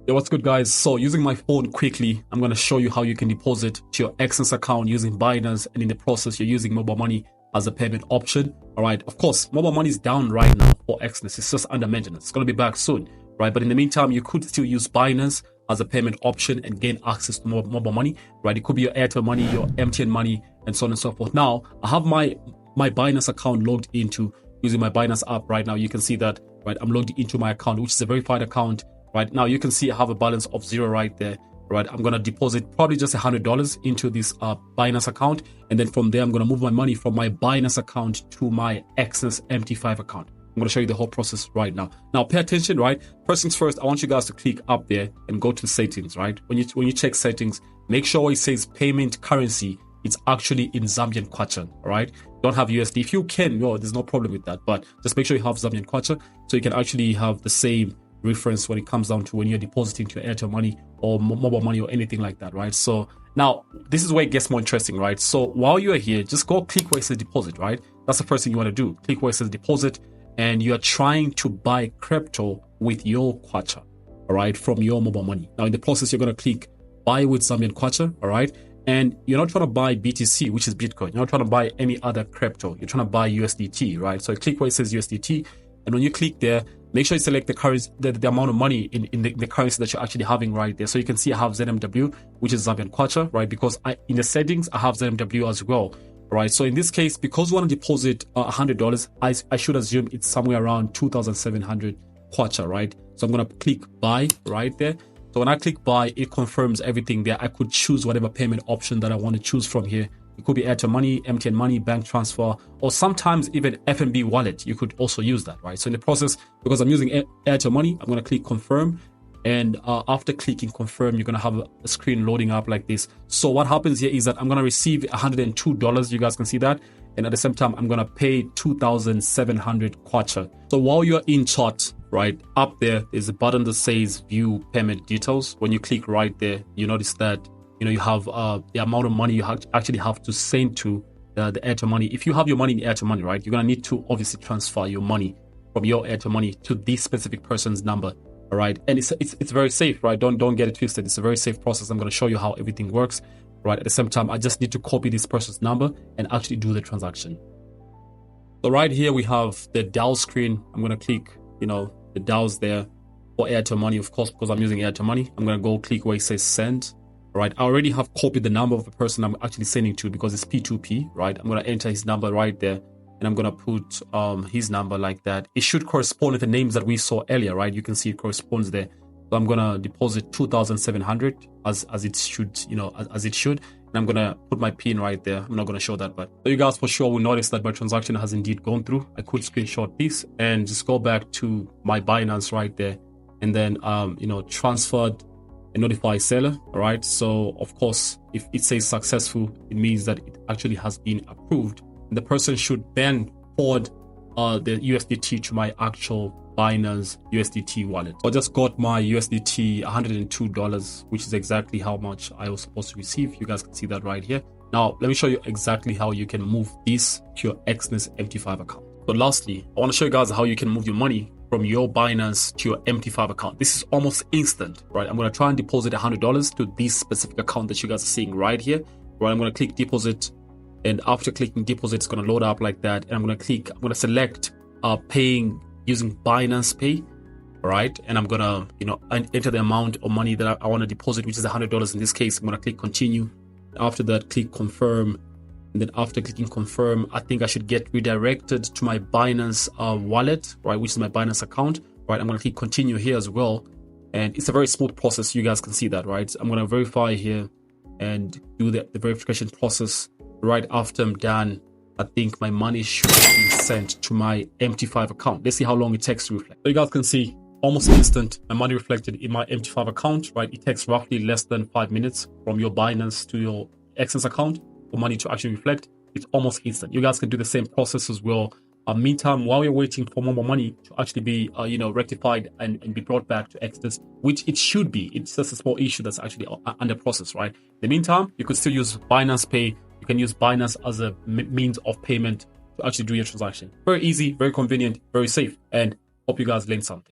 Yo, what's good, guys? So using my phone quickly, I'm going to show you how you can deposit to your Exness account using Binance, and in the process you're using mobile money as a payment option. All right, of course mobile money is down right now for Exness. It's just under maintenance. It's going to be back soon, right? But in the meantime, you could still use Binance as a payment option and gain access to more mobile money, right? It could be your Airtel money, your MTN money, and so on and so forth. Now I have my Binance account logged into using my Binance app right now. You can see that, right? I'm logged into my account, which is a verified account. Right now, you can see I have a balance of 0 right there. Right, I'm gonna deposit probably just $100 into this Binance account, and then from there, I'm gonna move my money from my Binance account to my Exness MT5 account. I'm gonna show you the whole process right now. Now, pay attention, right? First things first, I want you guys to click up there and go to settings, right? When you check settings, make sure where it says payment currency, it's actually in Zambian kwacha, all right? Don't have USD. If you can, there's no problem with that, but just make sure you have Zambian kwacha so you can actually have the same reference when it comes down to when you're depositing to your Airtel money or mobile money or anything like that, right? So now this is where it gets more interesting, right? So while you're here, just go click where it says deposit, right? That's the first thing you want to do. Click where it says deposit, and you are trying to buy crypto with your kwacha, all right, from your mobile money. Now in the process, you're going to click buy with Zambian kwacha, all right? And you're not trying to buy BTC, which is Bitcoin. You're not trying to buy any other crypto. You're trying to buy USDT, right? So click where it says USDT, and when you click there, make sure you select the currency, the amount of money in the currency that you're actually having right there. So you can see I have ZMW, which is Zambian kwacha, right? Because in the settings, I have ZMW as well, right? So in this case, because we want to deposit $100, I should assume it's somewhere around 2,700 kwacha, right? So I'm going to click buy right there. So when I click buy, it confirms everything there. I could choose whatever payment option that I want to choose from here. It could be Airtel money, MTN money, bank transfer, or sometimes even FNB wallet. You could also use that, right? So in the process, because I'm using Airtel money, I'm going to click confirm. And after clicking confirm, you're going to have a screen loading up like this. So what happens here is that I'm going to receive $102. You guys can see that. And at the same time, I'm going to pay 2,700 kwacha. So while you're in chart, right, up there's a button that says view payment details. When you click right there, you notice that you have the amount of money you actually have to send to the Airtel money. If you have your money in Airtel money, right, you're going to need to obviously transfer your money from your Airtel money to this specific person's number, all right? And it's very safe, right? Don't get it twisted. It's a very safe process. I'm going to show you how everything works, right? At the same time, I just need to copy this person's number and actually do the transaction. So right here, we have the dial screen. I'm going to click, the dials there for Airtel money, of course, because I'm using Airtel money. I'm going to go click where it says send. Right, I already have copied the number of the person I'm actually sending to because it's P2P, right? I'm going to enter his number right there, and I'm going to put his number like that. It should correspond with the names that we saw earlier, right? You can see it corresponds there. So I'm going to deposit 2,700 as it should, as it should. And I'm going to put my PIN right there. I'm not going to show that, but so you guys for sure will notice that my transaction has indeed gone through. I could screenshot this and just go back to my Binance right there, and then transferred and notify seller. All right, so of course, if it says successful, it means that it actually has been approved, and the person should then forward the USDT to my actual Binance USDT wallet. So I just got my USDT $102, which is exactly how much I was supposed to receive. You guys can see that right here. Now let me show you exactly how you can move this to your Exness MT5 account. But lastly, I want to show you guys how you can move your money from your Binance to your MT5 account. This is almost instant, right? I'm going to try and deposit $100 to this specific account that you guys are seeing right here, right? I'm going to click deposit, and after clicking deposit, it's going to load up like that. And I'm going to select paying using Binance Pay, right? And I'm going to, enter the amount of money that I want to deposit, which is $100 in this case. I'm going to click continue. After that, click confirm. And then after clicking confirm, I think I should get redirected to my Binance wallet, right, which is my Binance account, right? I'm going to click continue here as well. And it's a very smooth process. You guys can see that, right? I'm going to verify here and do the verification process. Right after I'm done, I think my money should have been sent to my MT5 account. Let's see how long it takes to reflect. So you guys can see almost instant, my money reflected in my MT5 account, right? It takes roughly less than 5 minutes from your Binance to your Exness account for money to actually reflect. It's almost instant. You guys can do the same process as well. Meantime, while you're waiting for mobile money to actually be, rectified and be brought back to Exness, which it should be, it's just a small issue that's actually under process, right? In the meantime, you could still use Binance Pay. You can use Binance as a means of payment to actually do your transaction. Very easy, very convenient, very safe, and hope you guys learned something.